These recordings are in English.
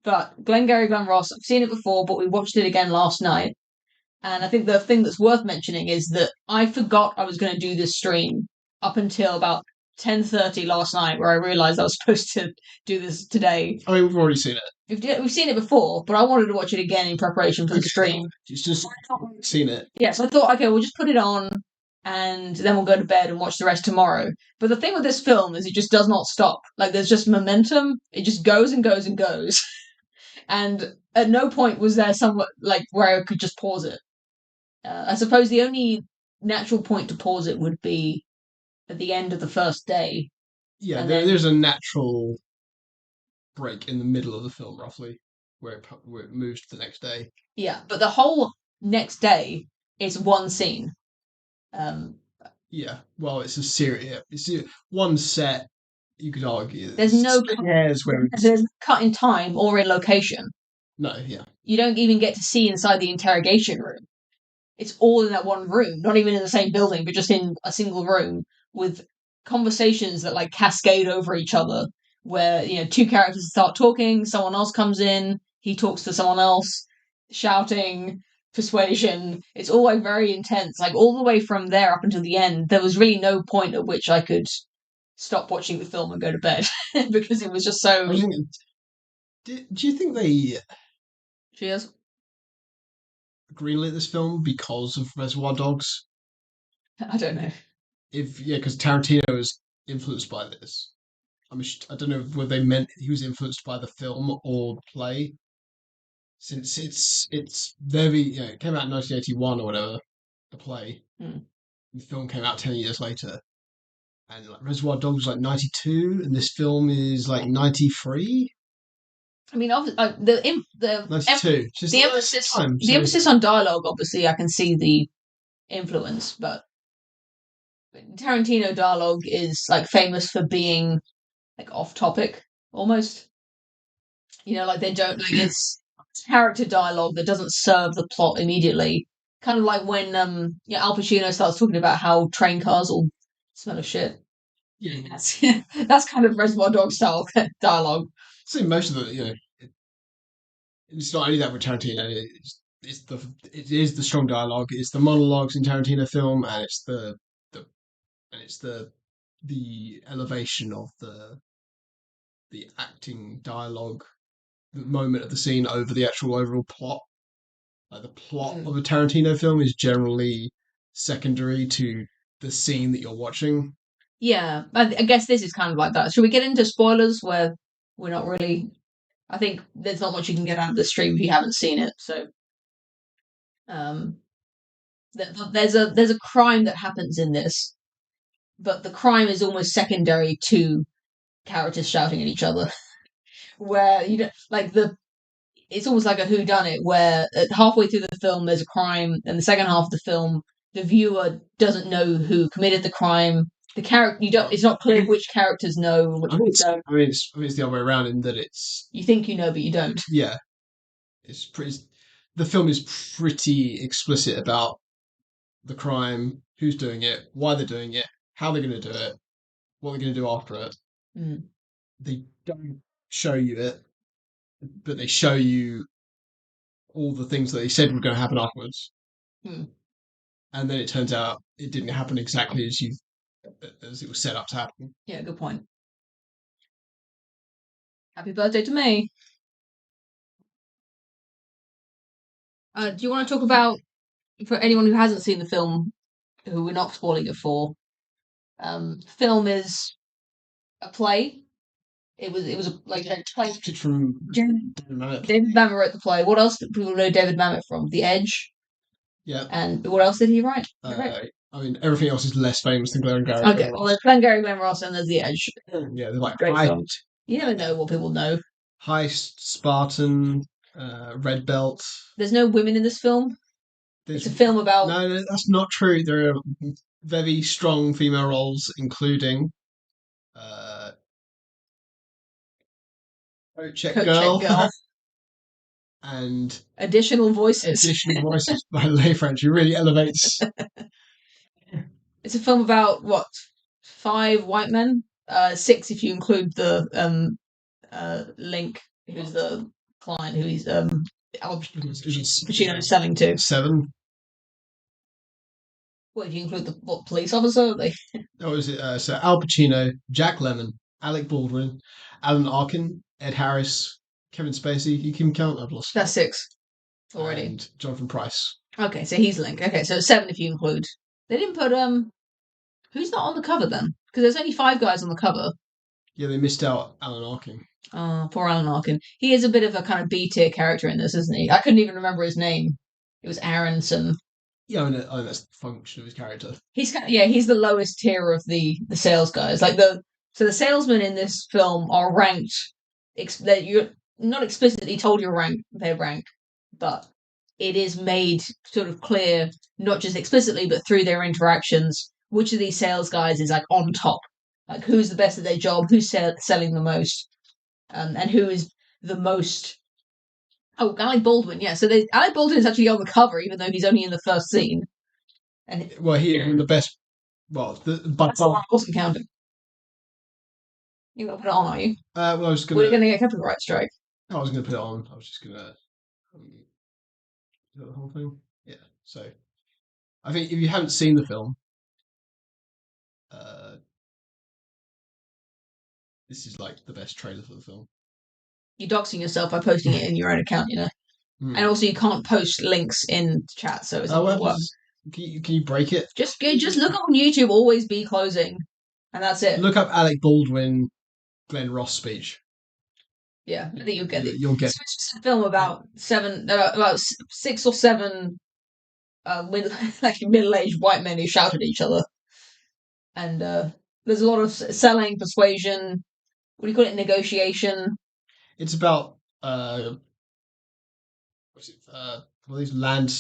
but Glengarry Glen Ross, I've seen it before, but we watched it again last night. And I think the thing that's worth mentioning is that I forgot I was going to do this stream up until about 10:30 last night, where I realised I was supposed to do this today. I mean, we've already seen it. We've seen it before, but I wanted to watch it again in preparation for the stream. It's just seen it. Yeah, so I thought, okay, we'll just put it on and then we'll go to bed and watch the rest tomorrow. But the thing with this film is it just does not stop. Like, there's just momentum. It just goes and goes and goes. And at no point was there somewhere, like, where I could just pause it. I suppose the only natural point to pause it would be at the end of the first day. Yeah, there's a natural break in the middle of the film, roughly, where it moves to the next day. Yeah, but the whole next day is one scene. Yeah, well, it's a series. Yeah, it's one set. You could argue there's no cut in time or in location. No, yeah. You don't even get to see inside the interrogation room. It's all in that one room, not even in the same building, but just in a single room with conversations that like cascade over each other, where two characters start talking, someone else comes in, he talks to someone else, shouting, persuasion. It's all like very intense. Like all the way from there up until the end, there was really no point at which I could stop watching the film and go to bed because it was just so. Do you think they? Cheers. Greenlit this film because of Reservoir Dogs? I don't know. Because Tarantino was influenced by this. I don't know whether they meant he was influenced by the film or the play. Since it's very it came out in 1981 or whatever, the play. The film came out 10 years later, and like Reservoir Dogs was like 92, and this film is like 93. I mean, the 92. The emphasis on dialogue, obviously, I can see the influence, but Tarantino dialogue is like famous for being like off topic almost. Like they don't like it's character dialogue that doesn't serve the plot immediately. Kind of like when Al Pacino starts talking about how train cars all smell of shit. Yeah, that's kind of Reservoir Dog style dialogue. See, most of the it's not only that with Tarantino. It is the strong dialogue. It's the monologues in Tarantino film, and it's the elevation of the acting dialogue, the moment of the scene over the actual overall plot. Like the plot of a Tarantino film is generally secondary to the scene that you're watching. Yeah, I guess this is kind of like that. Should we get into spoilers where we're not really? I think there's not much you can get out of the stream if you haven't seen it. So, there's a crime that happens in this, but the crime is almost secondary to characters shouting at each other. Where it's almost like a whodunit, where halfway through the film there's a crime, and the second half of the film the viewer doesn't know who committed the crime. The character it's not clear which characters know. Which don't. It's the other way around in that you think you know, but you don't. Yeah, it's pretty. The film is pretty explicit about the crime, who's doing it, why they're doing it, how they're going to do it, what they're going to do after it. They don't show you it, but they show you all the things that they said were going to happen afterwards. And then it turns out it didn't happen exactly as it was set up to happen. Yeah, good point. Happy birthday to me. Do you want to talk about, for anyone who hasn't seen the film, who we're not spoiling it for, film is a play. It was like a play from David Mamet wrote the play. What else do people know David Mamet from? The Edge. Yeah. And what else did he write? I mean, everything else is less famous than Glengarry. Okay, well, there's Glengarry Glen Ross and there's The Edge. Yeah, they're like great films. You never know what people know. Heist, Spartan, Red Belt. There's no women in this film. It's a film about. No, that's not true. There are very strong female roles, including Check Girl. And additional voices. By Leigh French, who really elevates. It's a film about what? 5 white men? 6 if you include the Link, who's the client who he's Al Is Pacino's selling to. seven? What, if you include the what, police officer? They Oh, is it? So Al Pacino, Jack Lemmon, Alec Baldwin, Alan Arkin, Ed Harris, Kevin Spacey. You can count. I've lost that's count. six already. And Jonathan Price. Okay, so he's linked. Okay, so it's seven if you include. They didn't put who's not on the cover then? Because there's only five guys on the cover. Yeah, they missed out Alan Arkin. Oh, poor Alan Arkin. He is a bit of a kind of B tier character in this, isn't he? I couldn't even remember his name. It was Aronson. Yeah, I mean that's the function of his character. He's kind of, yeah, he's the lowest tier of the sales guys. Like the salesmen in this film are ranked. That you're not explicitly told you're ranked. Their rank, but it is made sort of clear, not just explicitly, but through their interactions, which of these sales guys is like on top. Like who's the best at their job, who's selling the most, and who is the most. Oh, Alec Baldwin, yeah. So Alec Baldwin is actually on the cover, even though he's only in the first scene. And Well, he is the best. Well, by that's the one far. I wasn't counting. You're gonna put it on, are you? Well, We're gonna get a copyright strike. I was gonna put it on. I was just gonna do the whole thing. Yeah. So I think if you haven't seen the film, uh, this is like the best trailer for the film. You're doxing yourself by posting it in your own account, you know. Hmm. And also, you can't post links in chat, so it's not Well, gonna work. can you break it? Just look up on YouTube. Always be closing, and that's it. Look up Alec Baldwin, Glen Ross speech. Yeah, I think you'll get it. You'll get. It's a film about about six or seven, like middle-aged white men who shout at each other, and there's a lot of selling, persuasion. What do you call it? Negotiation. It's about what's it? Well, these land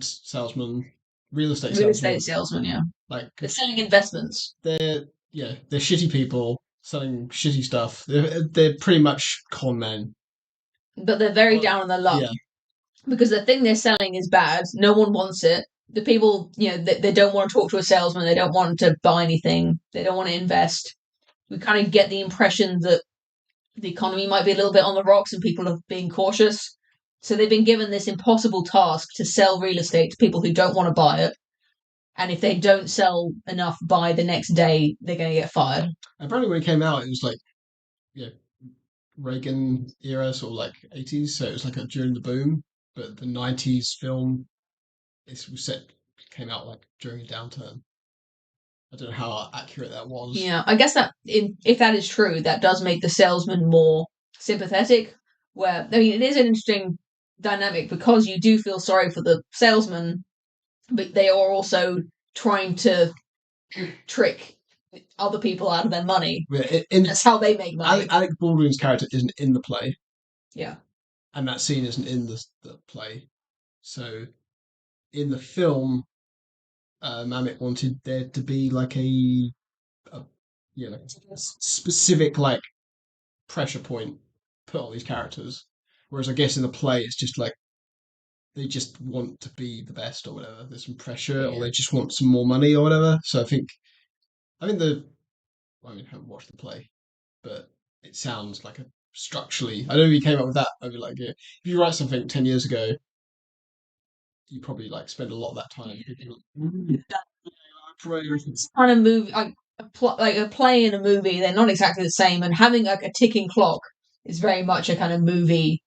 salesmen, real estate Real salesmen. estate salesman. Yeah, Like they're selling investments. they're they're shitty people selling shitty stuff. They're pretty much con men. But they're very down on their luck Yeah, because the thing they're selling is bad. No one wants it. The people, they don't want to talk to a salesman. They don't want to buy anything. They don't want to invest. We kind of get the impression that the economy might be a little bit on the rocks and people are being cautious. So they've been given this impossible task to sell real estate to people who don't want to buy it. And if they don't sell enough by the next day, they're going to get fired. apparently when it came out, it was like yeah Reagan era, sort of like 80s. So it was like during the boom. But the 90s film was set came out like during a downturn. I don't know how accurate that was. Yeah, I guess that if that is true, that does make the salesman more sympathetic. Where I mean, it is an interesting dynamic because you do feel sorry for the salesman, but they are also trying to trick other people out of their money. Yeah, That's how they make money. Alec Baldwin's character isn't in the play, Yeah, and that scene isn't in the play. So in the film, Mamet wanted there to be like a like a specific like pressure point put on these characters, whereas I guess in the play it's just like they just want to be the best or whatever. There's some pressure, or yeah. they just want some more money or whatever. So I think I mean I haven't watched the play, but it sounds like a structurally. I don't know if you came up with that. I'd be like, yeah, if you write something 10 years ago, you probably like spend a lot of that time. It's kind of movie like like a play and a movie. They're not exactly the same, and having like a ticking clock is very much a kind of movie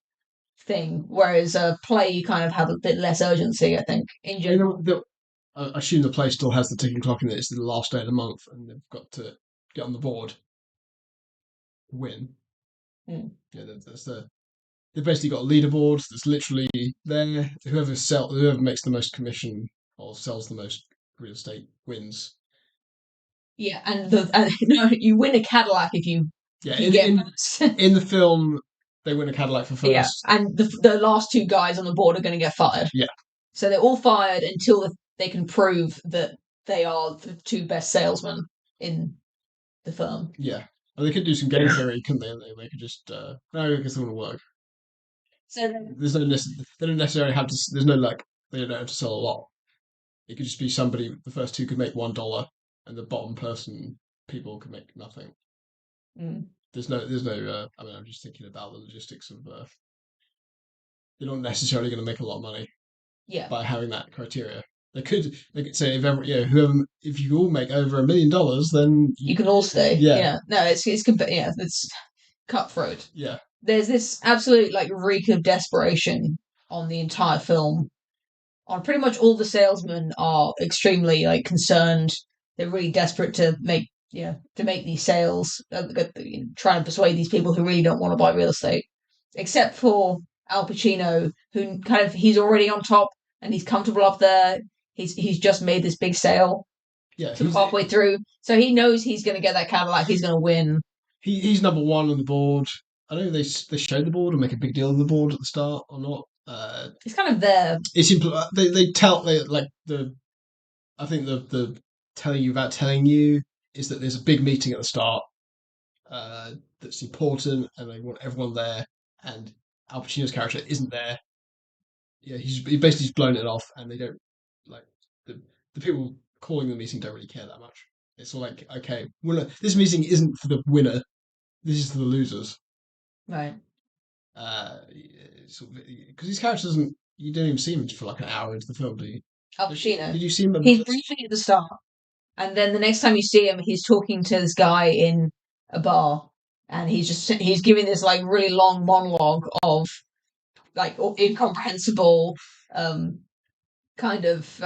thing, whereas a play you kind of have a bit less urgency. I think in general. I assume the play still has the ticking clock in it. It's the last day of the month, and they've got to get on the board to win. Hmm. Yeah, that's they've basically got a leaderboard that's literally there. Whoever makes the most commission or sells the most real estate wins. Yeah, and no, you win a Cadillac if you Yeah, get first. in the film, they win a Cadillac for Yeah, first. and the last two guys on the board are going to get fired. Yeah, So they're all fired until they can prove that they are the two best salesmen in the firm. yeah. And they could do some game theory, couldn't they? They could just no, I guess it wouldn't work. So There's no they don't necessarily have to. There's no like they don't have to sell a lot. It could just be somebody. The first two could make $1, and the bottom person people could make nothing. mm. There's no. I mean, I'm just thinking about the logistics of. they're not necessarily going to make a lot of money Yeah, by having that criteria. They could say if ever, whoever, if you all make over $1 million, then you can all stay. yeah, Yeah, no, yeah, it's cutthroat. yeah, There's this absolute like reek of desperation on the entire film. On pretty much all the salesmen are extremely like concerned. They're really desperate to make to make these sales, trying to persuade these people who really don't want to buy real estate, except for Al Pacino, who kind of he's already on top and he's comfortable up there. He's just made this big sale yeah. sort of halfway through, so he knows he's going to get that Cadillac. He's going to win. He's number one on the board. I don't know if they show the board or make a big deal of the board at the start or not. He's kind of there. They tell they like the I think the telling you about telling you is that there's a big meeting at the start uh, that's important, and they want everyone there. And Al Pacino's character isn't there. Yeah, he basically just blown it off, and they don't like the people calling the meeting don't really care that much. It's all like, okay, this meeting isn't for the winner. This is for the losers. Right. Because his character doesn't. You don't even see him for like an hour into the film, do you? Al Pacino. Did you see him? He's briefly at the start, and then the next time you see him, he's talking to this guy in a bar, and he's giving this like really long monologue of like incomprehensible, um, kind of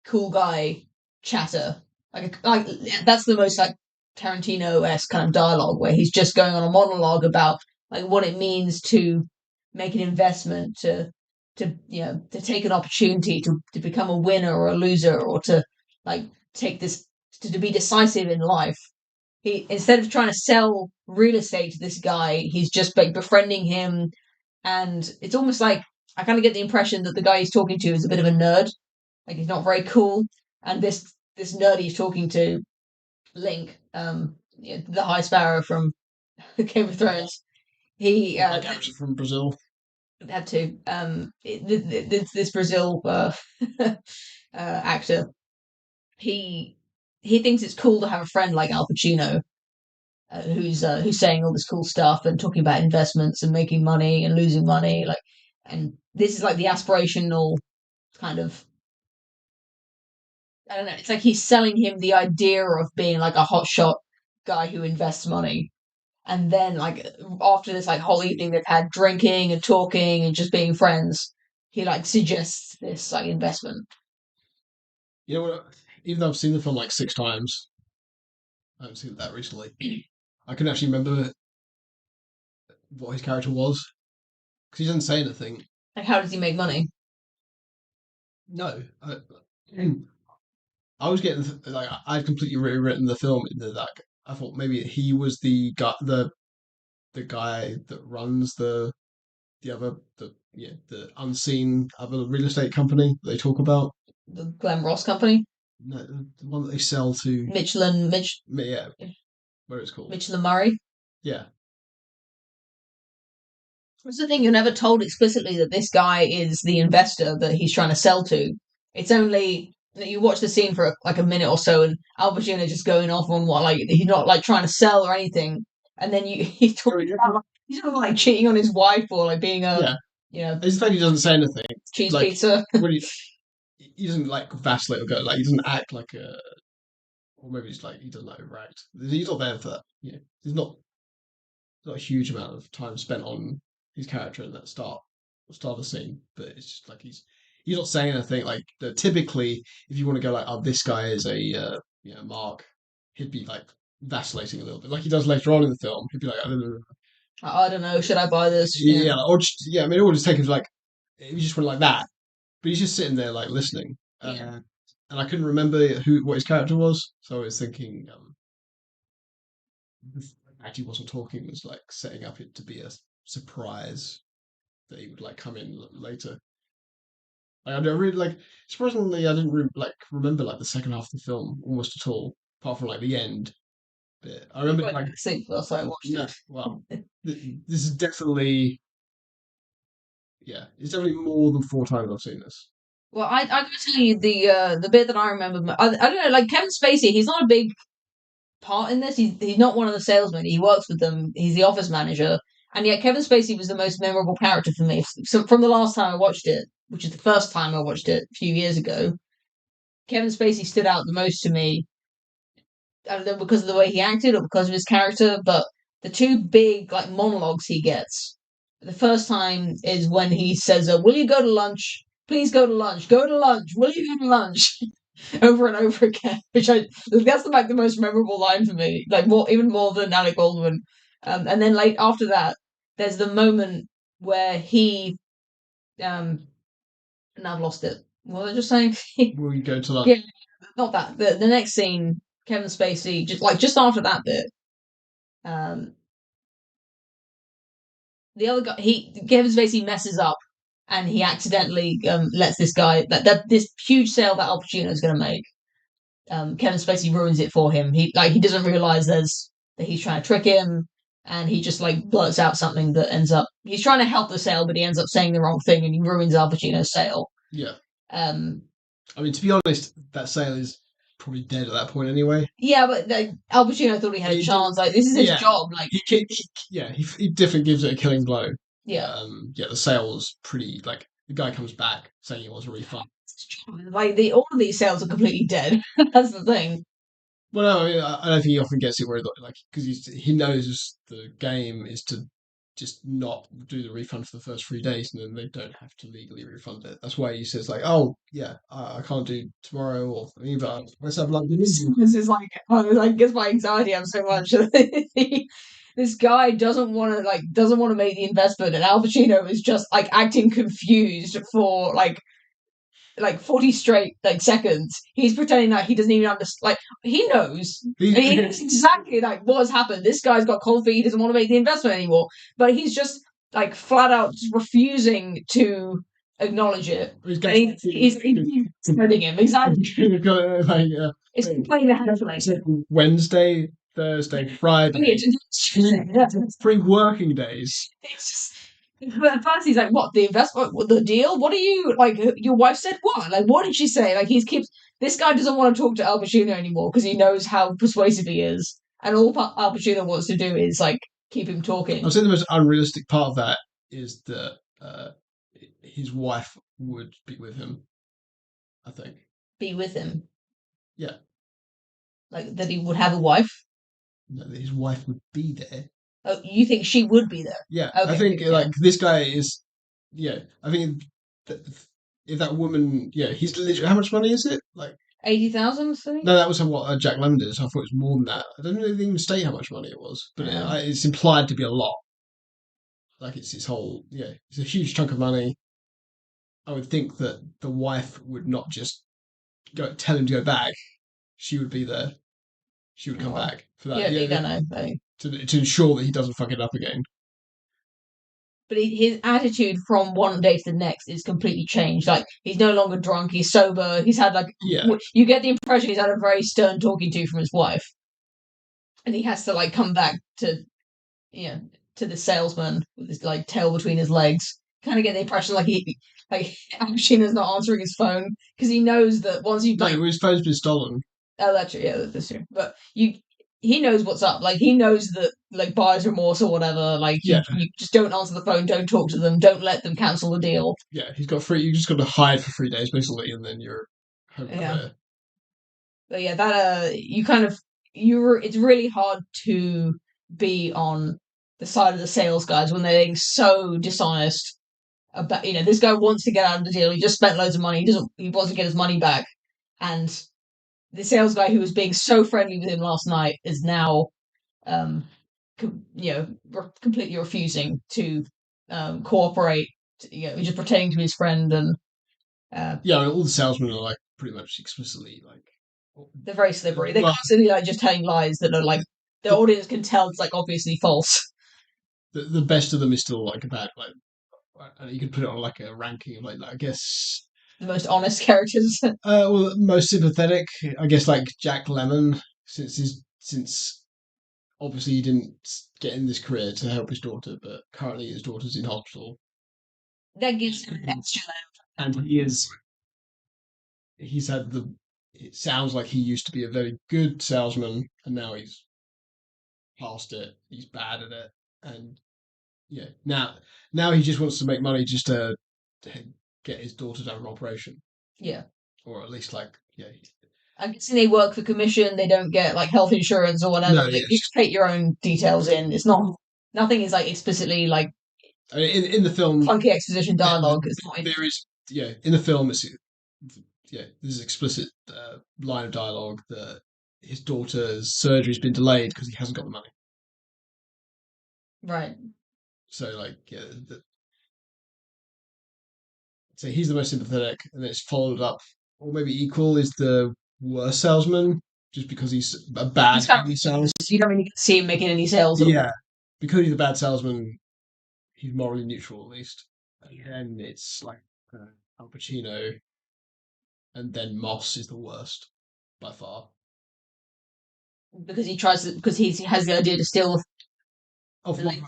cool guy chatter. Like that's the most like Tarantino-esque kind of dialogue where he's just going on a monologue about like what it means to make an investment, to take an opportunity to become a winner or a loser, or to like take this to be decisive in life. He, instead of trying to sell real estate to this guy, he's just like befriending him, and it's almost like I kind of get the impression that the guy he's talking to is a bit of a nerd, like he's not very cool. And this nerd he's talking to, Link, the High Sparrow from Game of Thrones, he Like character from Brazil. had to this Brazil actor. He thinks it's cool to have a friend like Al Pacino, who's saying all this cool stuff and talking about investments and making money and losing money, like, and this is like the aspirational kind of, I don't know. It's like he's selling him the idea of being like a hotshot guy who invests money. And then, like after this like whole evening they've had drinking and talking and just being friends, he like suggests this like investment. You know what? Even though I've seen the film like 6 times, I haven't seen it that recently. I couldn't actually remember what his character was because he doesn't say anything. Like, how does he make money? No, I was getting like I'd completely rewritten the film in the like I thought maybe he was the guy that runs the other the unseen other real estate company they talk about. The Glen Ross company, No, the one that they sell to. Yeah, where it's called. Mitchell and Murray. Yeah, What's the thing? You're never told explicitly that this guy is the investor that he's trying to sell to. It's only that you watch the scene for like a minute or so, and Al Pacino just going off on what like he's not like trying to sell or anything, and then he's talking about like, he's not like cheating on his wife or like being a yeah. you know It's like he doesn't say anything. cheese Like pizza. when he doesn't like vacillate or go like he doesn't act like a or maybe it's like he doesn't like overact. He's not there for that. There's not a huge amount of time spent on his character in that start of the scene, but it's just like he's not saying anything. Like typically, if you want to go like, oh, this guy is a Mark, he'd be like vacillating a little bit, like he does later on in the film. He'd be like, I don't know, should I buy this? yeah, or just, yeah. I mean, it would just take him like if he just went like that, but he's just sitting there like listening. Yeah. And I couldn't remember what his character was, so I was thinking the fact he wasn't talking was like setting up it to be a surprise that he would like come in later. Like, I don't really like. Surprisingly, I didn't remember like the second half of the film almost at all, apart from like the end bit. I remember Quite like see, that's why I watched no, it. well, this is definitely it's definitely more than 4 times I've seen this. Well, I gotta tell you the bit that I remember. I don't know, like Kevin Spacey. He's not a big part in this. He's not one of the salesmen. He works with them. He's the office manager, And yet Kevin Spacey was the most memorable character for me. So from the last time I watched it, which is the first time I watched it a few years ago, Kevin Spacey stood out the most to me. I don't know because of the way he acted or because of his character, but the two big like monologues he gets. The first time is when he says, "Will you go to lunch? Please go to lunch. Go to lunch. Will you go to lunch?" over and over again, which that's like the most memorable line for me, like more even more than Alec Baldwin. And then like after that, there's the moment where he and I've lost it. What was I just saying? Will you go to lunch? Yeah, not that. The next scene, Kevin Spacey, just after that bit, um, the other guy, Kevin Spacey messes up, and he accidentally lets this guy this huge sale that Al Pacino is going to make. Kevin Spacey ruins it for him. He doesn't realize that he's trying to trick him, and he just like blurts out something that ends up he's trying to help the sale, but he ends up saying the wrong thing, and he ruins Al Pacino's sale. Yeah. Um, I mean, to be honest, that sale is probably dead at that point anyway. yeah, but like, Al Pacino thought he had a chance. Like this is his Yeah, job. Like he definitely gives it a killing blow. yeah, Yeah, the sale was pretty like the guy comes back saying he wants a refund. like all of these sales are completely dead. That's the thing. Well, no, I mean, I don't think he often gets it where like because he knows the game is to just not do the refund for the first 3 days, and then they don't have to legally refund it. That's why he says like, "Oh, yeah, I can't do tomorrow or either. Let's have lunch." This is like I was like gets my anxiety up so much. This guy doesn't want to make the investment, and Al Pacino is just like acting confused for like 40 straight like seconds. He's pretending like he doesn't even understand. Like he knows. He knows exactly like what has happened. This guy's got cold feet. He doesn't want to make the investment anymore. But he's just like flat out just refusing to acknowledge it. And he's spreading him exactly. like, It's playing the hand like Wednesday, Thursday, Friday, three working days. it's just. But at first he's like, "What the investment? What the deal? What are you like? Your wife said what? Like, what did she say? Like, he's keeps this guy doesn't want to talk to Al Pacino anymore because he knows how persuasive he is, and all Al Pacino wants to do is like keep him talking, I'd say the most unrealistic part of that is that his wife would be with him. I think. be with him, Yeah. like that he would have a wife. No, that his wife would be there. Oh, you think she would be there? Yeah, Okay, I think yeah. like this guy is. Yeah, I think that if that woman, yeah, he's literally. How much money is it? Like 80,000. no, that was what Jack Lemmon did. So I thought it was more than that. I don't know if they even state how much money it was, but Yeah. it's implied to be a lot. Like it's his whole. Yeah, it's a huge chunk of money. I would think that the wife would not just go tell him to go back. She would be there. She would come Well, back for you that. don't Yeah, need that now. I think. to ensure that he doesn't fuck it up again. But his attitude from one day to the next is completely changed. Like he's no longer drunk; he's sober. He's had like Yeah, you get the impression he's had a very stern talking to from his wife, and he has to like come back to you know to the salesman with his like tail between his legs. Kind of get the impression like Ashina's not answering his phone because he knows that once you like no, his phone's been stolen. oh that's true, yeah, that's true. But he knows what's up. Like he knows that like buyer's remorse or whatever. Like Yeah, you just don't answer the phone, don't talk to them, don't let them cancel the deal. yeah, he's got free. You just got to hide for 3 days basically, and then you're home Yeah, clear. but yeah, that you kind of it's really hard to be on the side of the sales guys when they're being so dishonest about this guy wants to get out of the deal. He just spent loads of money. He wants to get his money back, and the sales guy who was being so friendly with him last night is now um completely refusing to cooperate. Just pretending to be his friend, and Yeah, I mean, all the salesmen are like pretty much explicitly like. they're very slippery. They're Well, constantly like just telling lies that are like the audience can tell it's like obviously false. the best of them is still like about like you could put it on like a ranking of like I guess The most honest characters. well most sympathetic I guess like Jack Lemmon since obviously he didn't get in this career to help his daughter, but currently his daughter's in hospital That gives him an extra. and he's had the it sounds like he used to be a very good salesman and now he's past it. He's bad at it, and yeah. Now he just wants to make money just to get his daughter to have an operation, Yeah. or at least like yeah. I'm guessing they work for commission. They don't get like health insurance or whatever. No, Like yeah. you just take your own details in. It's not nothing is like explicitly like I mean, in the film, clunky exposition dialogue. It's not. there is yeah. In the film, it's yeah. There's explicit line of dialogue that his daughter's surgery's been delayed because he hasn't got the money. Right. So like yeah, so he's the most sympathetic, and then it's followed up, or maybe equal is the worst salesman, just because he's a bad He's kind of salesman. you don't really see him making any sales at all. Yeah, because he's a bad salesman, he's morally neutral at least. And then it's like Al Pacino, and then Moss is the worst by far. Because he tries to because he has the idea to steal Oh, like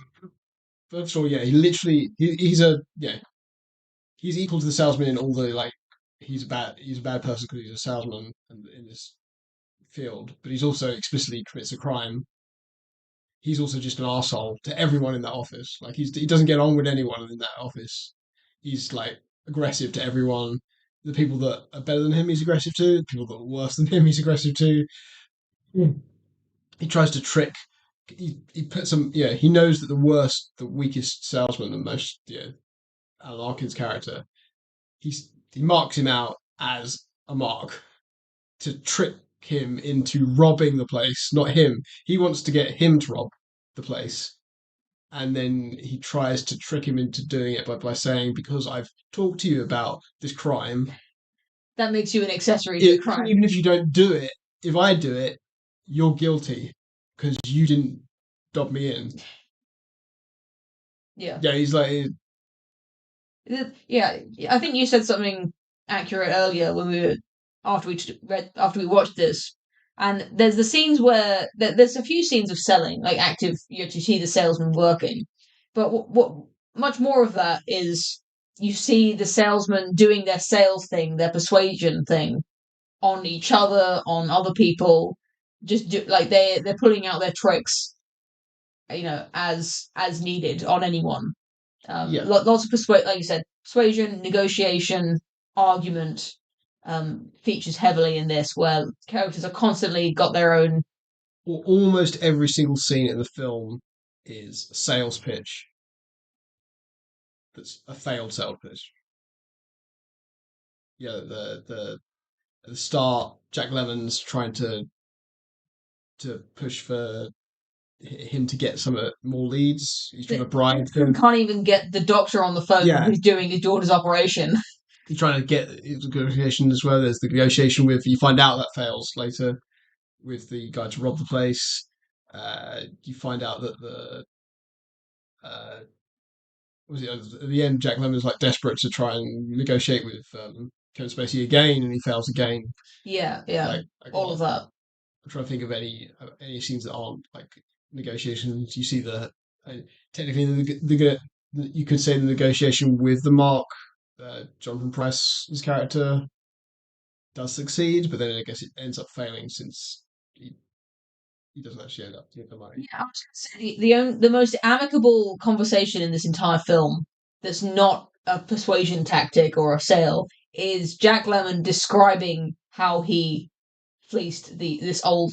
first of all, yeah, he literally he's a yeah he's equal to the salesman in all the like he's a bad person because he's a salesman in this field, but he's also explicitly commits a crime. He's also just an asshole to everyone in that office. Like he doesn't get on with anyone in that office. He's like aggressive to everyone. The people that are better than him, he's aggressive to. The people that are worse than him, he's aggressive to. Mm. He tries to trick. He puts some. Yeah, he knows that the weakest salesman, and most Alan Arkin's character. He marks him out as a mark to trick him into robbing the place, not him. He wants to get him to rob the place. And then he tries to trick him into doing it by saying, because I've talked to you about this crime, that makes you an accessory to the crime. even if you don't do it, if I do it, you're guilty because you didn't dob me in. Yeah. Yeah, he's like, Yeah, I think you said something accurate earlier when we were after we watched this, and there's the scenes where there's a few scenes of selling, like active. You actually see the salesman working, but what much more of that is you see the salesman doing their sales thing, their persuasion thing on each other, on other people, like they're pulling out their tricks, as needed on anyone. yeah. Lots of like you said, persuasion, negotiation, argument features heavily in this, where characters are constantly got their own. Almost every single scene in the film is a sales pitch that's a failed sales pitch. Yeah, at the start, Jack Lemon's trying to push for him to get some more leads. He's trying to bribe him. Can't even get the doctor on the phone Yeah. who's doing his daughter's operation. He's trying to get his negotiation as well. There's the negotiation with you find out that fails later with the guy to rob the place. You find out that the uh, was it at the end Jack Lemon's like desperate to try and negotiate with Kevin Spacey again, and he fails again. Yeah, all of that. I'm trying to think of any scenes that aren't like negotiations. You see technically you could say the negotiation with the Mark, Jonathan Price's character does succeed, but then I guess it ends up failing since he doesn't actually end up getting the money. Yeah, I was going to say the most amicable conversation in this entire film that's not a persuasion tactic or a sale is Jack Lemmon describing how he fleeced this old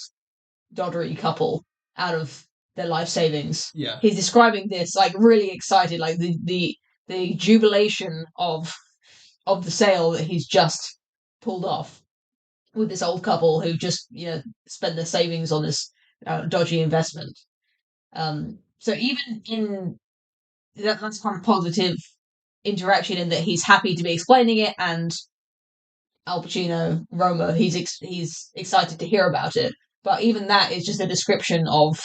doddery couple out of their life savings. Yeah, He's describing this like really excited, like the jubilation of the sale that he's just pulled off with this old couple who just spent their savings on this dodgy investment. So even in that's kind of positive interaction in that he's happy to be explaining it, and Al Pacino, Roma, he's excited to hear about it. But even that is just a description of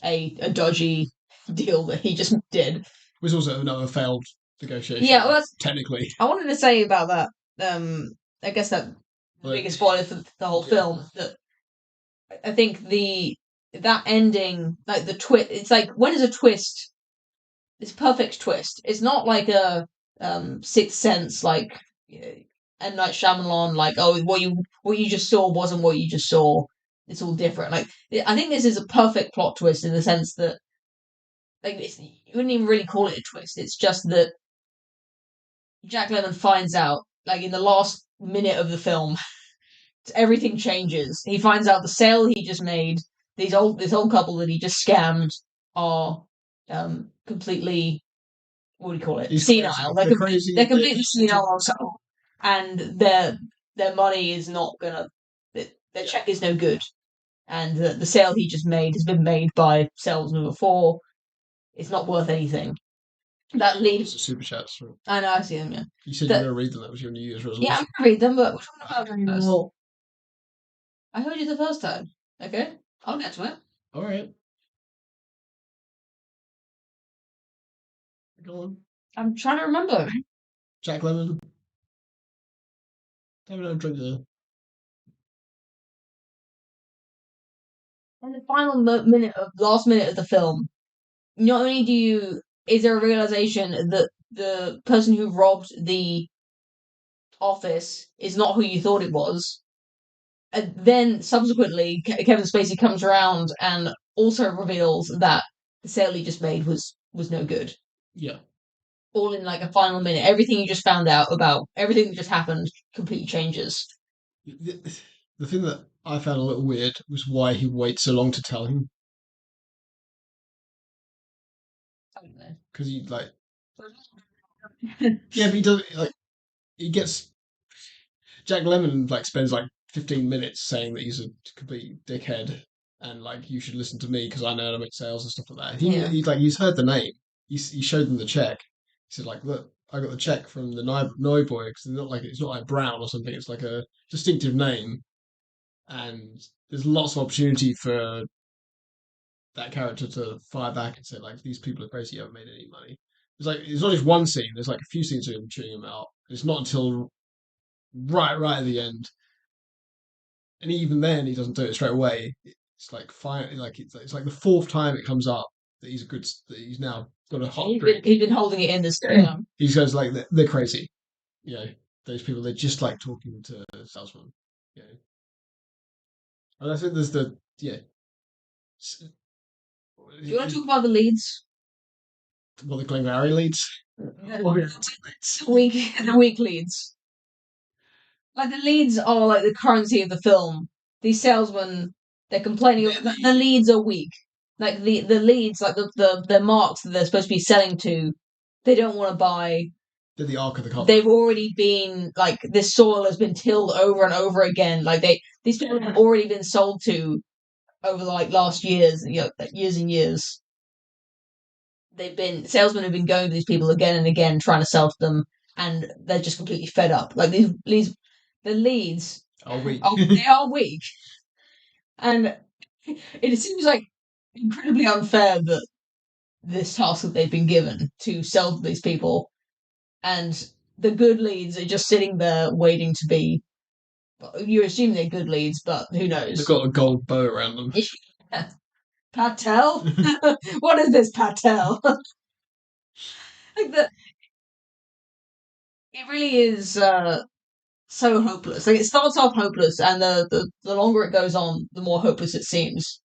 a dodgy deal that he just did. It was also another failed negotiation. Yeah, well, technically. I wanted to say about that. I guess that the biggest spoiler for the whole film that I think that ending, like the twist. It's like when is a twist? It's perfect twist. It's not like a Sixth Sense, like M. Night Shyamalan, like what you just saw wasn't what you just saw. It's all different. Like I think this is a perfect plot twist in the sense that like you wouldn't even really call it a twist. It's just that Jack Lemmon finds out, like in the last minute of the film, everything changes. He finds out the sale he just made, this old couple that he just scammed, are completely, what do you call it? He's Senile. crazy. They're crazy. They're completely senile also, and their money is not gonna. Their check is no good, and the sale he just made has been made by salesman before. It's not worth anything. That It's leads. a super chats. Right? I know, I see them. Yeah, You said you were going to read them. That was your New Year's yeah, I'm resolution. gonna read them, but we're talking about first. I heard you the first time. Okay, I'll get to it. All right. Go on. I'm trying to remember. Jack Lemmon. Have another drink there. In the final last minute of the film, not only is there a realization that the person who robbed the office is not who you thought it was, and then subsequently Kevin Spacey comes around and also reveals that the sale he just made was no good. Yeah. All in like a final minute, everything you just found out about everything that just happened completely changes. The thing that I found a little weird was why he waits so long to tell him. Because he like, yeah, but he does like he gets Jack Lemmon like spends like 15 minutes saying that he's a complete dickhead and like you should listen to me because I know how to make sales and stuff like that. Yeah. He's heard the name. He showed them the check. He said like, look, I got the check from the Noi boy because it's not like Brown or something. It's like a distinctive name, and there's lots of opportunity for that character to fire back and say like, these people are crazy. You haven't made any money. It's not just one scene. There's like a few scenes of him chewing him out. It's not until right at the end, and even then he doesn't do it straight away. It's like fine, like it's like the fourth time it comes up that that he's now got a hot drink. He's been holding it in this time. He goes like they're crazy, you know. Those people they're just like talking to salesmen, you know. And I think there's the yeah. Do you want to talk about the leads? What the Glengarry leads? Oh, yeah. The weak leads. Like the leads are like the currency of the film. These salesmen, they're complaining. The leads are weak. Like the leads, like the marks that they're supposed to be selling to, they don't want to buy. They're the Ark of the Covenant. They've already been like this soil has been tilled over and over again. Like these people have already been sold to over like last years, years and years. Salesmen have been going to these people again and again trying to sell to them, and they're just completely fed up. Like the leads are weak. They are weak, and it seems like incredibly unfair that this task that they've been given to sell to these people, and the good leads are just sitting there waiting to be. You assume they're good leads, but who knows? They've got a gold bow around them. Patel? What is this Patel? Like it really is so hopeless. Like it starts off hopeless, and the longer it goes on, the more hopeless it seems.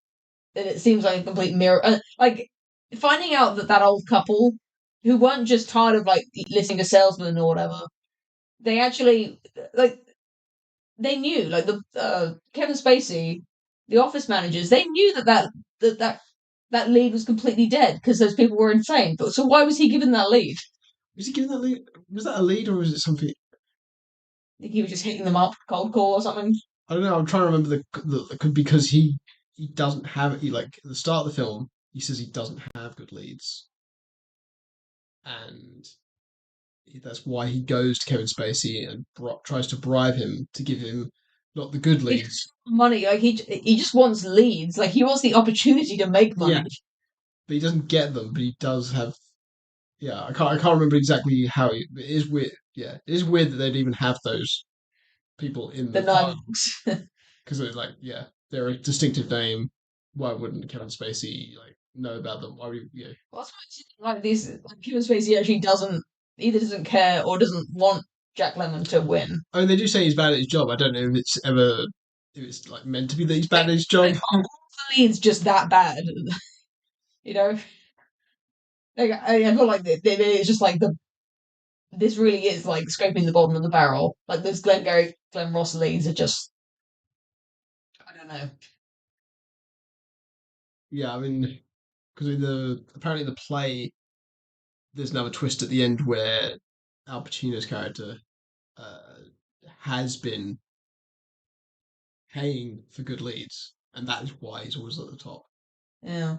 And it seems like a complete mirror. Like finding out that old couple, who weren't just tired of like listening to salesmen or whatever, they actually like they knew like the Kevin Spacey, the office managers, they knew that lead was completely dead because those people were insane. But so why was he given that lead? Was he given that lead? Was that a lead or was it something? I think he was just hitting them up cold call or something. I don't know. I'm trying to remember because he doesn't have like at the start of the film he says he doesn't have good leads, and that's why he goes to Kevin Spacey and tries to bribe him to give him not the good leads. Money, like he just wants leads. Like he wants the opportunity to make money. Yeah, but he doesn't get them. But he does have. Yeah, I can't remember exactly how it is weird. Yeah, it is weird that they'd even have those people in the books. Because it's like, yeah, they're a distinctive name. Why wouldn't Kevin Spacey like know about them? Why would you know? Well, like these, like Kevin Spacey actually doesn't care or doesn't want Jack Lemmon to win. I mean, they do say he's bad at his job. I don't know if it's like meant to be that he's bad at his job. Like, all the leads just that bad, you know. Like I feel like it's just like the this really is like scraping the bottom of the barrel. Like those Glengarry, Glen Ross leads are just I don't know. Yeah, I mean, because in the apparently the play, there's another twist at the end where Al Pacino's character uh, has been paying for good leads, and that is why he's always at the top. Yeah.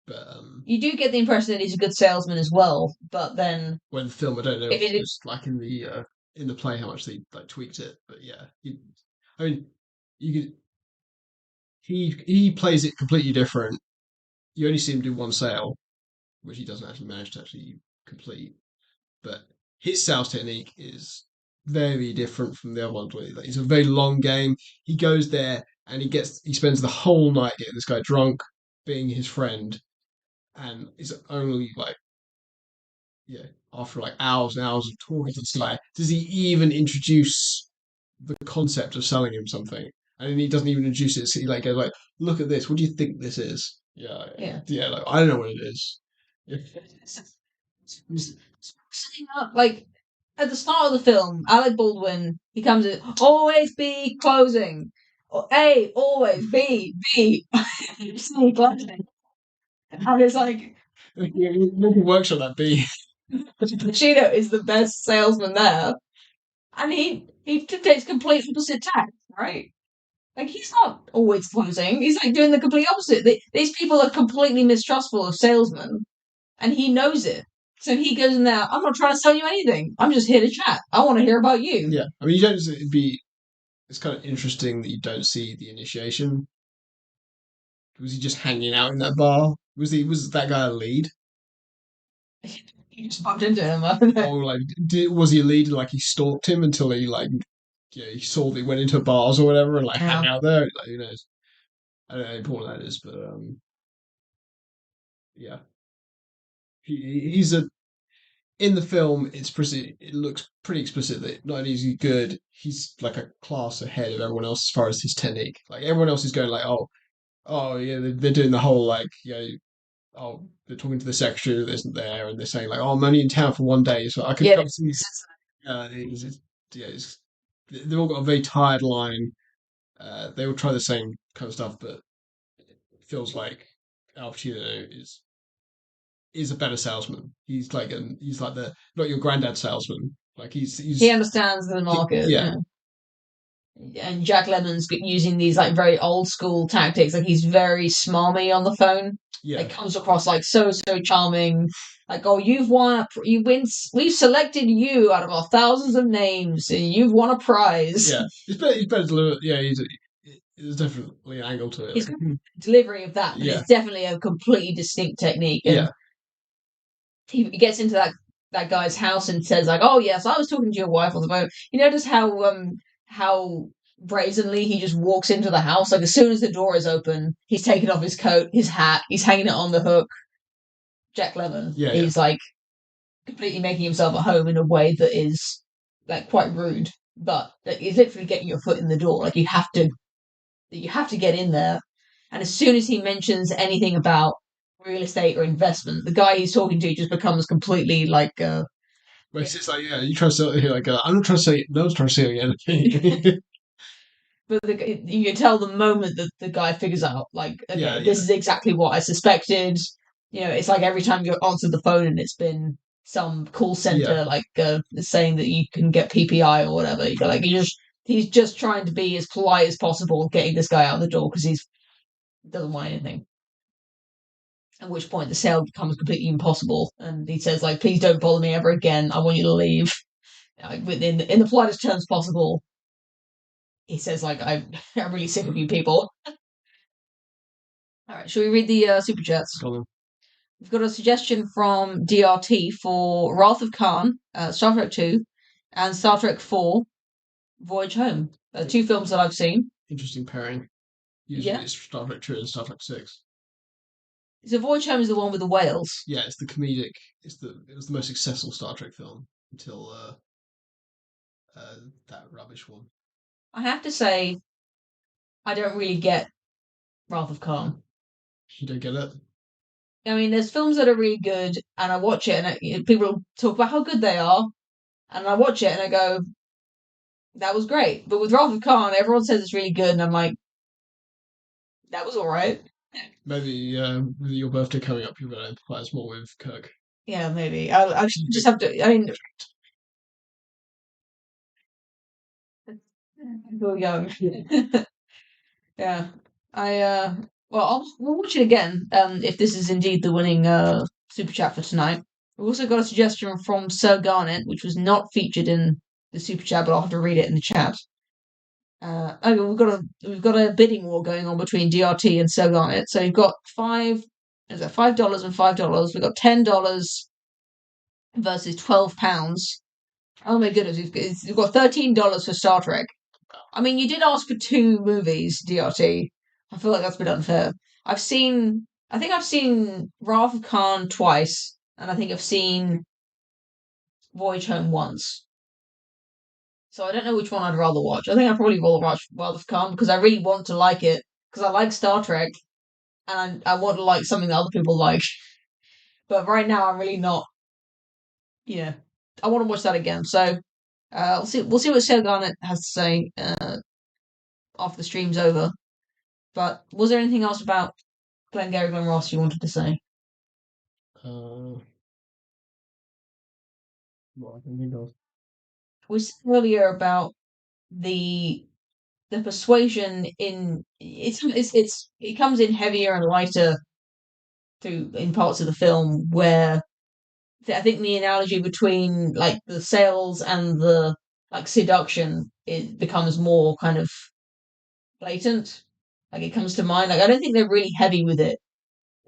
But You do get the impression that he's a good salesman as well, but then when the film, I don't know if if it it was like in the play how much they like tweaked it, but yeah, I mean, you could he plays it completely different. You only see him do one sale, which he doesn't actually manage to actually complete. But his sales technique is very different from the other ones. Like, it's a very long game. He goes there and he spends the whole night getting this guy drunk, being his friend, and it's only like yeah, after like hours and hours of talking to this guy, does he even introduce the concept of selling him something? And then he doesn't even introduce it. So he like goes like, "Look at this. What do you think this is?" Yeah, yeah. yeah. Like I don't know what it is. Yeah. Setting up like at the start of the film, Alec Baldwin he comes in always be closing. A always B. C closing. And it's like Maybe workshop that B. Pacino is the best salesman there. And he takes complete opposite tack, right? Like he's not always closing. He's like doing the complete opposite. These people are completely mistrustful of salesmen, and he knows it. So he goes in there. I'm not trying to sell you anything. I'm just here to chat. I want to hear about you. Yeah, I mean, you don't. It'd be. It's kind of interesting that you don't see the initiation. Was he just hanging out in that bar? Was that guy a lead, You just bumped into him. I don't know. or like was he a lead? Like he stalked him until he like yeah he saw that he went into bars or whatever and like hang Yeah. out there. Like who knows? I don't know how important that is, but yeah, he's a in the film. It looks pretty explicit that not only is he good, he's like a class ahead of everyone else as far as his technique. Like everyone else is going like oh yeah they're doing the whole like oh, they're talking to the secretary that isn't there, and they're saying like, "Oh, I'm only in town for one day, so I could Yeah. come see." Yeah, they've all got a very tired line. They all try the same kind of stuff, but it feels like Al Pacino is a better salesman. He's like the not your granddad salesman. Like He understands the he, market. yeah Yeah. And Jack Lemon's using these like very old school tactics. Like he's very smarmy on the phone. yeah Like comes across like so charming. Like oh you've won you win we've selected you out of our thousands of names and you've won a prize. yeah. It's better delivered. Yeah, there's definitely an angle to it. His Like delivery of that, but yeah it's definitely a completely distinct technique. And yeah he gets into that guy's house and says like, "Oh yes, I was talking to your wife on the phone." You notice how brazenly he just walks into the house. Like as soon as the door is open, he's taking off his coat, his hat, he's hanging it on the hook. Jack Lemmon, yeah yeah he's like completely making himself at home in a way that is like quite rude, but like, he's literally getting your foot in the door. Like you have to get in there. And as soon as he mentions anything about real estate or investment, the guy he's talking to just becomes completely like But it's just like, yeah, you try to sell it here, like, I'm not trying to say, no one's trying to sell you anything. but you can tell the moment that the guy figures out, like, Yeah, okay, yeah, this is exactly what I suspected. You know, it's like every time you answer the phone and it's been some call yeah. center like saying that you can get PPI or whatever. You're like, he's just trying to be as polite as possible, getting this guy out the door because he's doesn't want anything. At which point the sale becomes completely impossible, and he says like, "Please don't bother me ever again. I want you to leave." Within in the politest terms possible, he says like, I'm really sick of you people." All right, shall we read the super chats? Colin. We've got a suggestion from DRT for Wrath of Khan, Star Trek 2, and Star Trek 4, Voyage Home. Two films that I've seen. Interesting pairing. Usually Yeah. it's Star Trek 2 and Star Trek 6. So Voyage Home is the one with the whales. Yeah, it's the comedic, it was the most successful Star Trek film until that rubbish one. I have to say, I don't really get Wrath of Khan. You don't get it? I mean, there's films that are really good, and I watch it, and people talk about how good they are, and I watch it, and I go, "That was great." But with Wrath of Khan, everyone says it's really good, and I'm like, "That was all right." Maybe with your birthday coming up, you're going to empathize more with Kirk. Yeah, maybe. I should just have to. I mean, I'm still young. Yeah. I well, we'll watch it again. If this is indeed the winning super chat for tonight. We've also got a suggestion from Sir Garnet, which was not featured in the super chat, but I'll have to read it in the chat. Okay, we've got a bidding war going on between DRT and Sir Garnet. So you've got $5 and $5. We've got $10 versus £12. Oh my goodness, we've got $13 for Star Trek. I mean, you did ask for two movies, DRT. I feel like that's a bit unfair. I think I've seen Wrath of Khan twice, and I think I've seen Voyage Home once. So I don't know which one I'd rather watch. I think I'd probably rather watch Wrath of Khan because I really want to like it because I like Star Trek and I want to like something that other people like. But right now, I'm really not. Yeah, I want to watch that again. So we'll see. We'll see what Sarah Garnet has to say after the stream's over. But was there anything else about Glengarry Glen Ross you wanted to say? Uh, what I can think of. We said earlier about the the persuasion in it comes in heavier and lighter through in parts of the film where I think the analogy between like the sales and the like seduction it becomes more kind of blatant. Like it comes to mind. Like I don't think they're really heavy with it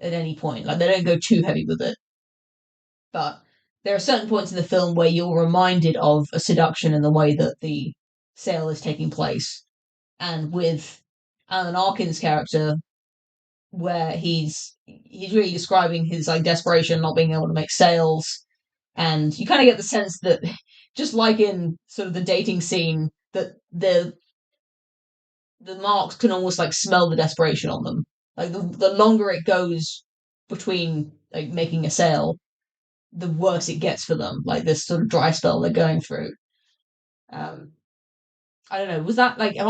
at any point. Like they don't go too heavy with it. But there are certain points in the film where you're reminded of a seduction in the way that the sale is taking place. And with Alan Arkin's character, where he's really describing his like desperation, not being able to make sales, and you kind of get the sense that just like in sort of the dating scene, that the marks can almost like smell the desperation on them. Like the longer it goes between like making a sale, the worse it gets for them. Like this sort of dry spell they're going through. Um, I don't know. Was that like am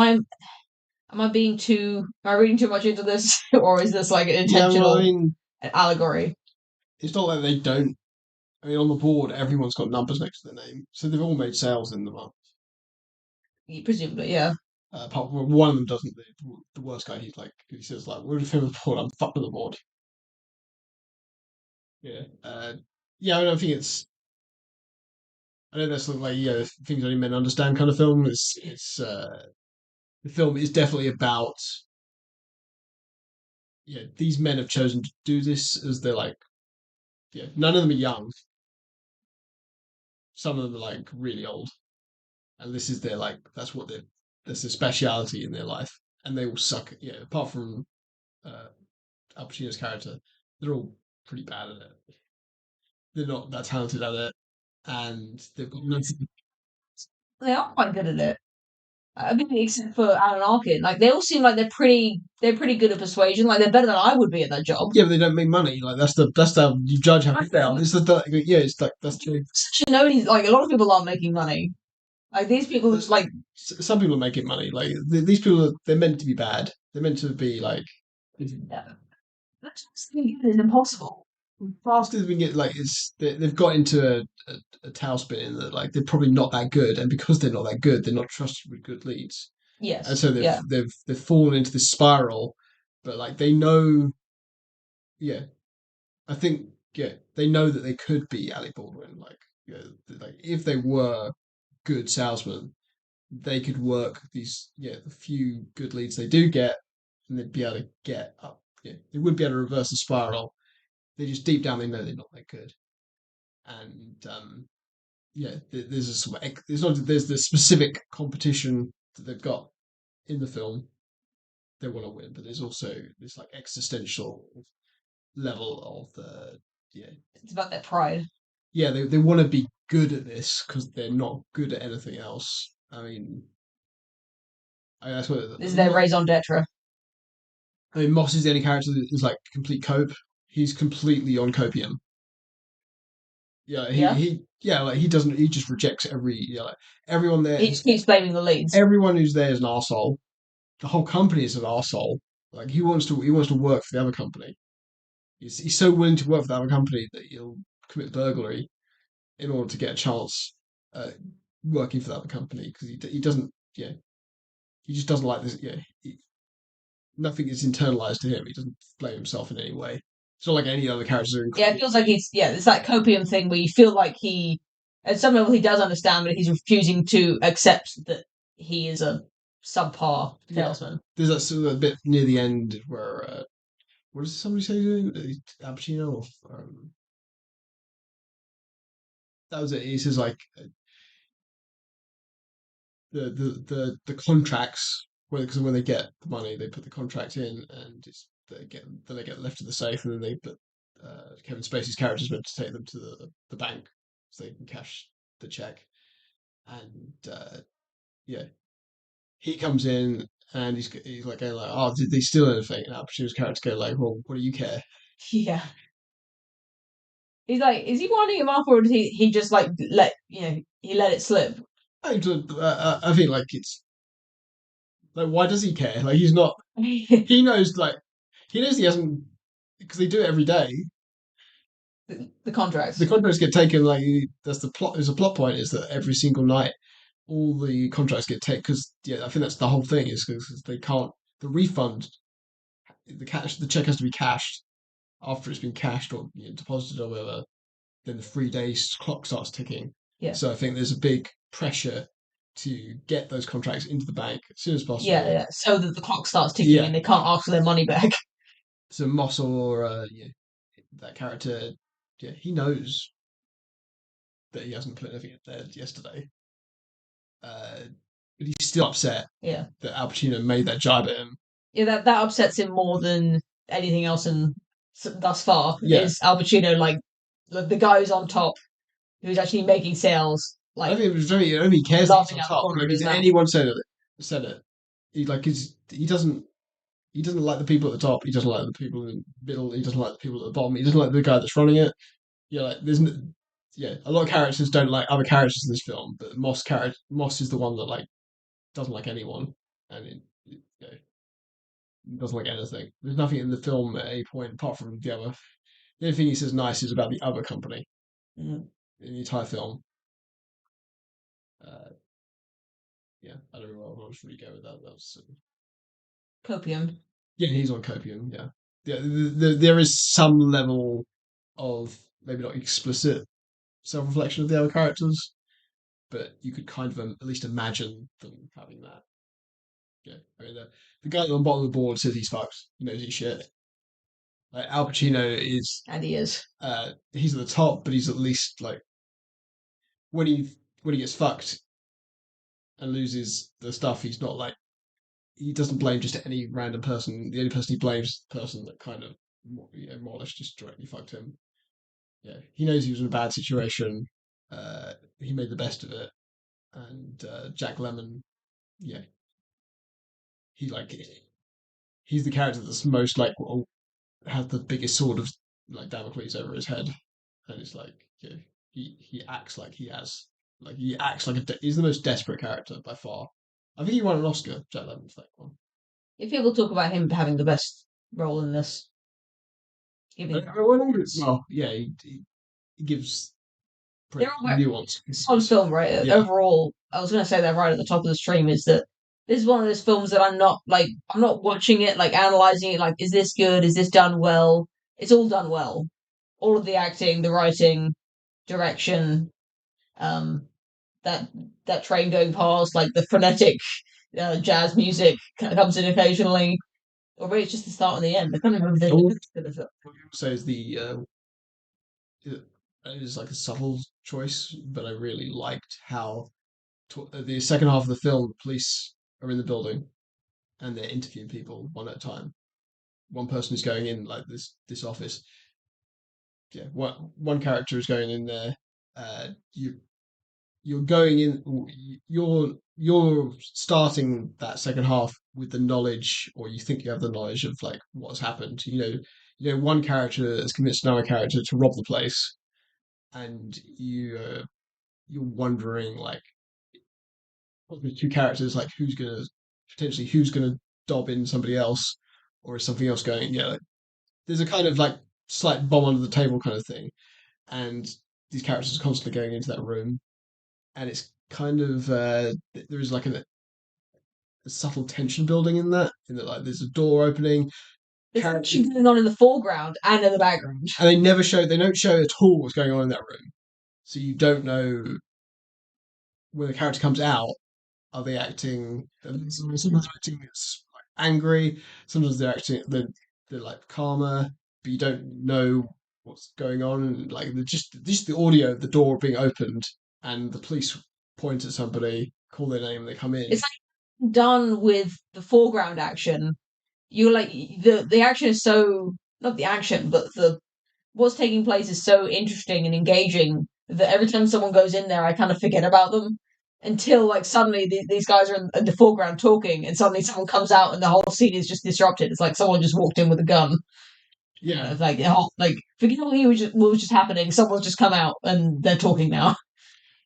I being too am I reading too much into this, or is this like an Yeah, well, I intentional mean, allegory? it's not like they don't. I mean, on the board, everyone's got numbers next to their name, so they've all made sales in the month. Presumably, yeah. Apart from one of them doesn't. The worst guy, he says like, "We're the the board. I'm fucked with the board." Yeah. Yeah. I don't think it's. I know that's sort of like things only men understand kind of film. It's the film is definitely about these men have chosen to do this as they're like none of them are young. Some of them are like really old, and this is their like that's their speciality in their life, and they all suck. Yeah, apart from uh, Al Pacino's character, they're all pretty bad at it. They're not that talented at it, and they've got nothing. They are quite good at it. I mean, except for Alan Arkin, like they all seem like they're pretty good at persuasion. Like they're better than I would be at that job. Yeah, but they don't make money. Like that's how you judge how good they are. It's yeah, it's like that's true. Nobody's like a lot of people aren't making money. Like these people, There's, like some people are making money. Like these people, they're meant to be bad. They're meant to be like yeah, that's just is impossible. fast as we get. Like they've got into a tailspin that like they're probably not that good, and because they're not that good, they're not trusted with good leads, and Yes, so yeah. they've fallen into this spiral. But like they know, yeah, I think they know that they could be Alec Baldwin. Like like if they were good salesmen, they could work these the few good leads they do get, and they'd be able to get up. Yeah, they would be able to reverse the spiral. They just deep down they know they're not that good, and there's a sort of, there's the specific competition that they've got in the film they want to win, but there's also this like existential level of the yeah It's about their pride. they want to be good at this because they're not good at anything else. I mean, that's what This is their raison d'etre. I mean, Moss is the only character that is like complete cope. he's completely on copium. Yeah, Yeah, like he doesn't. He just rejects like everyone there. he just keeps blaming the leads. Everyone who's there is an arsehole. The whole company is an arsehole. Like he wants to work for the other company. He's so willing to work for the other company that he'll commit burglary in order to get a chance uh, working for the other company because he doesn't. Yeah, he just doesn't like this. Yeah, nothing is internalized to him. He doesn't blame himself in any way. It's not like any other characters are. Yeah, it feels like it's that copium thing where you feel like at some level he does understand, but he's refusing to accept that he is a subpar Yeah, salesman. there's that sort of a bit near the end where what does somebody say to him? Al Pacino? That was it. He says like the contracts because when they get the money, they put the contract in, and they get left to the safe, and then they put Kevin Spacey's character is meant to take them to the bank so they can cash the check. And yeah, he comes in and he's like going like, "Oh, did they steal anything?" And Al Pacino's character go like, "Well, what do you care?" Yeah, he's like, is he winding him up, or did he just like he let it slip? I think like it's like why does he care? Like he's not. the, He knows like he knows he hasn't because they do it every day. the The contracts. contracts get taken like that's the plot. There's a plot point is that every single night all the contracts get taken because yeah, I think that's the whole thing is because they can't the refund the check has to be cashed after it's been cashed or deposited or whatever. Then the 3 days clock starts ticking. Yeah, So I think there's a big pressure to get those contracts into the bank as soon as yeah, possible. yeah. So that the clock starts ticking Yeah. and they can't ask for their money back. So Moss or yeah, that character, yeah, he knows that he hasn't put anything in there yesterday. Uh, but he's still upset Yeah, that Al Pacino made that jibe at him. yeah. That upsets him more than anything else in thus far. Yeah, Is Al Pacino like the guy who's on top, who's actually making sales, I like think it was very. I don't think he cares that he's laughing on out the top. corner Like, of his is mouth? anyone said it? He like he doesn't like the people at the top. He doesn't like the people in the middle. He doesn't like the people at the bottom. He doesn't like the guy that's running it. Yeah, like yeah, a lot of characters don't like other characters in this film, but Moss is the one that like doesn't like anyone, and doesn't like anything. There's nothing in the film at any point apart from the other. The only thing he says nice is about the other company Mm. in the entire film. Uh, yeah, I don't know where I was really go with that. That was Copium. yeah, he's on copium. Yeah, yeah. There is some level of maybe not explicit self-reflection of the other characters, but you could kind of at least imagine them having that. Yeah, I mean the guy on the bottom of the board says he's fucked. He knows he's shit. Like Al Pacino is And he is. he's at the top, but he's at least like when he gets fucked and loses the stuff, he's not like he doesn't blame just any random person. The only person he blames is the person that kind of more or less just directly fucked him. Yeah, he knows he was in a bad situation. He made the best of it, and Jack Lemmon, yeah, he like he's the character that's most like has the biggest sword of like Damocles over his head, and it's like yeah, he acts like he has he acts like he's the most desperate character by far. I think he won an Oscar, Jack Lemmon, for that one. If people talk about him having the best role in this, giving Well, yeah, he gives they're pretty all very nuanced on views. film, right? Yeah, Overall, I was going to say that right at the top of the stream is that this is one of those films that I'm not watching it, like analyzing it, like, is this good? Is this done well? It's all done well. All of the acting, the writing, direction, um, that that train going past, like the frenetic jazz music comes in occasionally, or maybe it's just the start and the end. I can't remember the all lyrics to the film. so is it is like a subtle choice, but I really liked how the second half of the film, the police are in the building and they're interviewing people one at a time. One person is going in like this office. Yeah, one character is going in there. You you're going in. You're starting that second half with the knowledge, or you think you have the knowledge of like what's happened. one character has convinced another character to rob the place, and you're wondering like the two characters like who's gonna dob in somebody else, or is something else going? Yeah, like, there's a kind of like slight bomb under the table kind of thing, and these characters are constantly going into that room, and it's kind of there is like a subtle tension building in that like there's a door opening. There's Character, action going on in the foreground and in the background. and they don't show at all what's going on in that room, so you don't know when the character comes out. Are they acting? Sometimes they're acting like angry. Sometimes they're like calmer, but you don't know what's going on. And like just the audio of the door being opened and the police point at somebody, call their name, and they come in. It's like done with the foreground action. You're like the action is so not the action, but the what's taking place is so interesting and engaging that every time someone goes in there, I kind of forget about them until like suddenly these guys are in the foreground talking, and suddenly someone comes out and the whole scene is just disrupted. It's like someone just walked in with a gun. Yeah, It's like like forget what was just happening. Someone's just come out and they're talking now.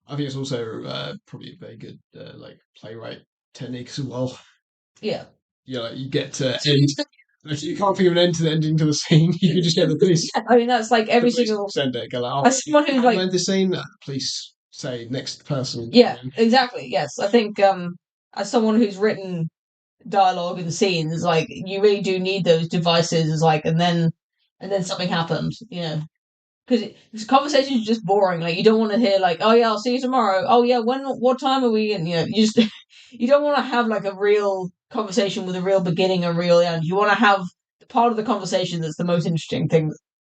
I think it's also probably a very good like playwright technique as well. Yeah, Like you get to end. Like, you can't think of an end to the ending to the scene. You can just get the police. I mean that's like The every police single send it. Go like, oh, as someone who's how do like I end the scene? The police say next person come yeah in. exactly yes I think as someone who's written dialogue and scenes like you really do need those devices as like and then something happened because conversations are just boring. Like you don't want to hear like, "Oh yeah, I'll see you tomorrow." Oh yeah, what time are we? And you just you don't want to have like a real conversation with a real beginning and real end. You want to have the part of the conversation that's the most interesting thing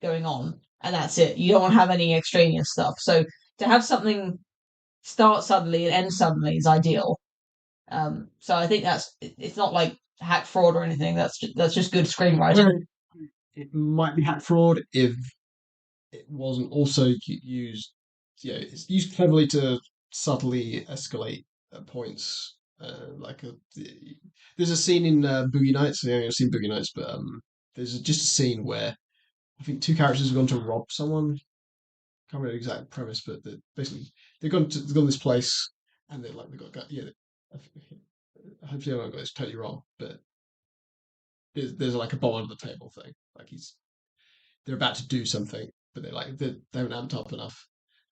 going on, and that's it. You don't want to have any extraneous stuff. So to have something start suddenly and end suddenly is ideal. So I think it's not like hack fraud or anything. That's just good screenwriting. Well, it might be hack fraud if it wasn't also used. Yeah, it's used cleverly to subtly escalate points. There's a scene in Boogie Nights. I've seen Boogie Nights, but there's just a scene where I think two characters have gone to rob someone. Can't remember the exact premise, but basically they've gone to this place and they got yeah. Hopefully, I don't got this totally wrong, but there's like a bomb under the table thing. Like they're about to do something, but they haven't amped up enough.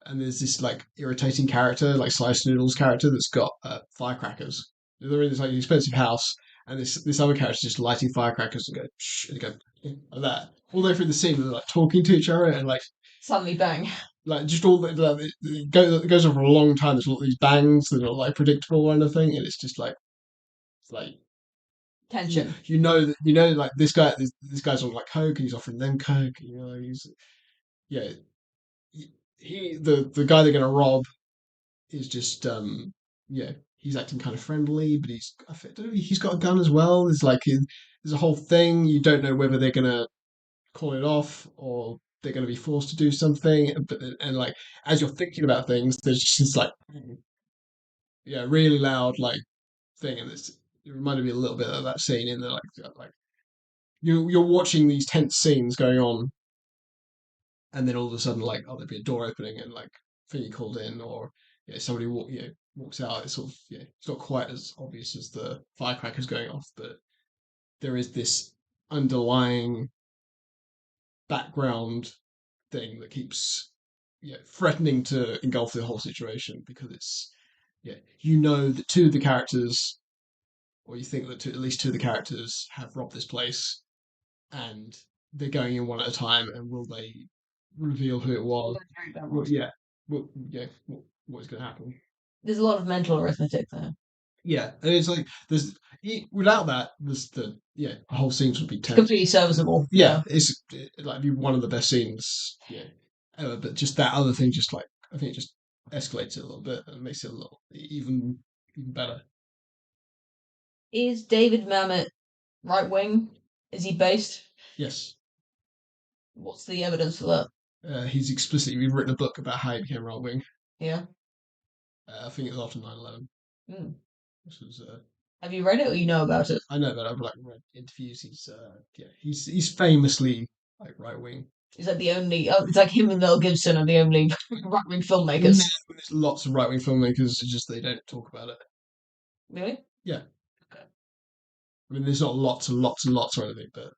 And there's this like irritating character, like Slice Noodles character, that's got firecrackers. They're in this like expensive house, and this other character just lighting firecrackers and go like that all the way through the scene. They're like talking to each other and Suddenly, bang, like just all it goes on for a long time. There's all these bangs that are not like predictable or anything, and it's just like it's like tension. you know like this guy's on like coke and he's offering them coke. He's yeah the guy they're going to rob is just yeah he's acting kind of friendly, but he's got a gun as well. There's a whole thing. You don't know whether they're going to call it off or they're going to be forced to do something. But and like as you're thinking about things, there's just this like yeah really loud like thing, and it reminded me a little bit of that scene in the like you're watching these tense scenes going on, and then all of a sudden, like, oh, there'd be a door opening and like thing you called in, or somebody walks out. It's sort of it's not quite as obvious as the firecrackers going off, but there is this underlying background thing that keeps threatening to engulf the whole situation because it's that two of the characters, or you think that at least two of the characters have robbed this place, and they're going in one at a time, and will they reveal who it was? Well, yeah, what is going to happen? There's a lot of mental arithmetic there. Yeah, and it's like without that, the whole scenes would be It's tense. completely serviceable. Yeah, like be one of the best scenes, ever. But just that other thing, just like I think it just escalates it a little bit and makes it a little even better. Is David Mamet right wing? Is he based? Yes, What's the evidence for that? he's explicitly written a book about how he became right wing. Yeah. I think it was after 9/11. Hmm. This was Have you read it or you know about it? I know that I've like read interviews. He's famously like right wing. Is that the only? Oh, it's like him and Mel Gibson are the only right wing filmmakers. No, there's lots of right wing filmmakers. It's just they don't talk about it. Really? Yeah, Okay. I mean, there's not lots and lots and lots or anything, but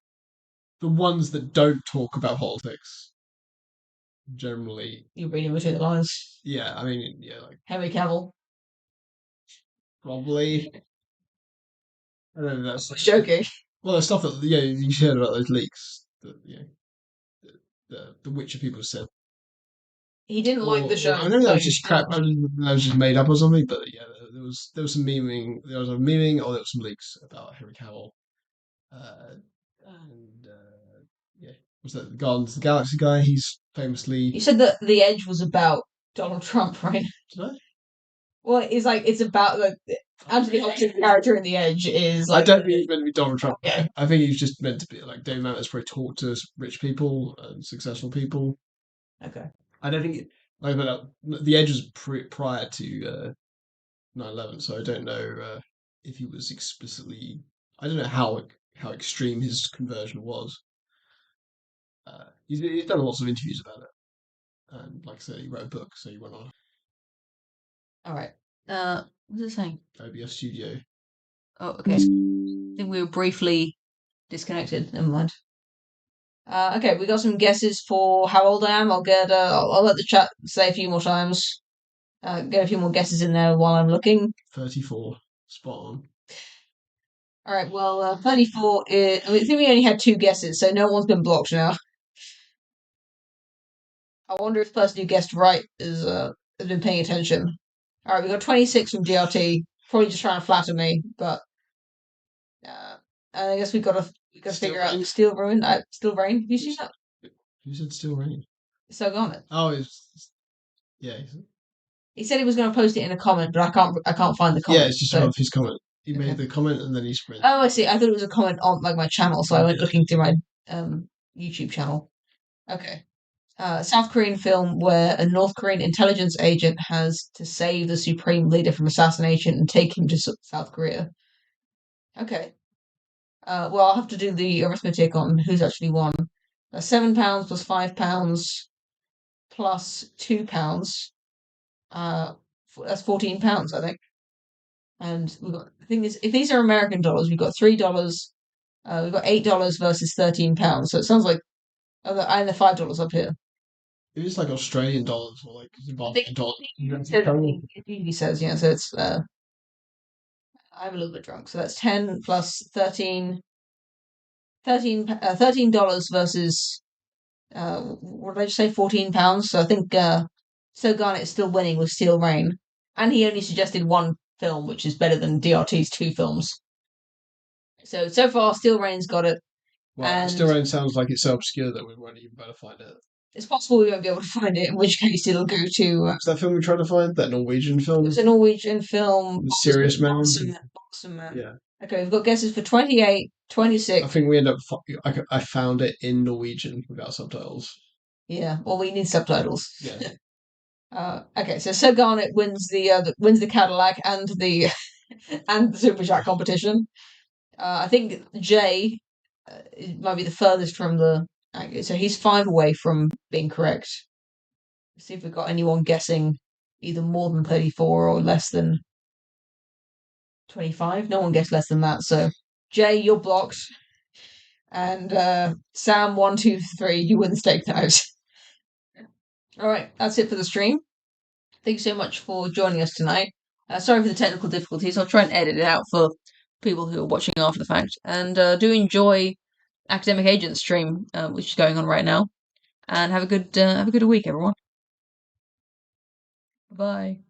the ones that don't talk about politics generally, You're reading between the lines. yeah. I mean, yeah, like Henry Cavill. probably. I don't know. I was joking. Well, the stuff that you heard about those leaks that the Witcher people said. He didn't like the Or show. I know that So was just crap. I don't know that was just made up or something. But yeah, there was some memeing. There was a memeing, or there was some leaks about Henry Cavill. And yeah, was that the Guardians of the Galaxy guy? He's famously. you said that The Edge was about Donald Trump, right? Did I? Well, it's about like Anthony Hopkins' character in The Edge is I like. don't think he's meant to be Donald Trump. Okay. I think he's just meant to be like Dave Mamet's probably talked to rich people and successful people. Okay. I don't think like the Edge was prior to 9/11, so I don't know if he was explicitly. I don't know how extreme his conversion was. He's done lots of interviews about it, and like I said, he wrote a book, so he went on All right. What was I saying? OBS Studio. Oh, okay. I think we were briefly disconnected. Never mind. Okay, we got some guesses for how old I am. I'll let the chat say a few more times. Get a few more guesses in there while I'm looking. 34, spot on. All right. Well, 34 is. I think we only had two guesses, so no one's been blocked now. I wonder if the person who guessed right has been paying attention. All right, we got 26 from GRT. Probably just trying to flatter me, but uh, I guess we got to Still figure out rain. Steel Ruin. Steel Rain. Have you seen that? Who said still rain? So on it. Oh, yeah, He said he was going to post it in a comment, but I can't find the yeah. comment. It's just So above his comment. He made okay. the comment and then he spread. Oh, I see. I thought it was a comment on like my channel, so I went looking through my YouTube channel. Okay. South Korean film where a North Korean intelligence agent has to save the supreme leader from assassination and take him to South Korea. Okay. Well, I'll have to do the arithmetic on who's actually won. £7 plus £5 plus £2. That's £14, I think. And we've got the thing is, if these are American dollars, we've got $3. We've got $8 versus £13. So it sounds like, and the $5 up here. It is like Australian dollars or like I think Zimbabwean dollars. it usually says, yeah. So it's I'm a little bit drunk. So that's 10 plus 13, $13 versus what did I just say? £14. So I think So Garnett's still winning with Steel Rain, and he only suggested one film, which is better than DRT's two films. So far, Steel Rain's got it, Well, and still rain sounds like it's so obscure that we won't even be able to find it. it's possible we won't be able to find it. In which case, it'll go to. What's that film we tried to find? That Norwegian It film? was a Norwegian film. The Serious Man? Boxing Man. Yeah. Okay, we've got guesses for 28, I 26. think we end up. I found it in Norwegian without subtitles. Yeah, well, we need subtitles. Yeah. Okay, so Garnet wins the Cadillac and the and the Super Chat competition. I think Jay might be the furthest from the. So he's 5 away from being correct. Let's see if we've got anyone guessing either more than 34 or less than 25. No one guessed less than that. So Jay, you're blocked, and Sam, 1, 2, 3, you win the steak night. All right, that's it for the stream. Thanks so much for joining us tonight. Sorry for the technical difficulties. I'll try and edit it out for people who are watching after the fact. And do enjoy Academic Agent stream, which is going on right now. And have a good week, everyone. Bye.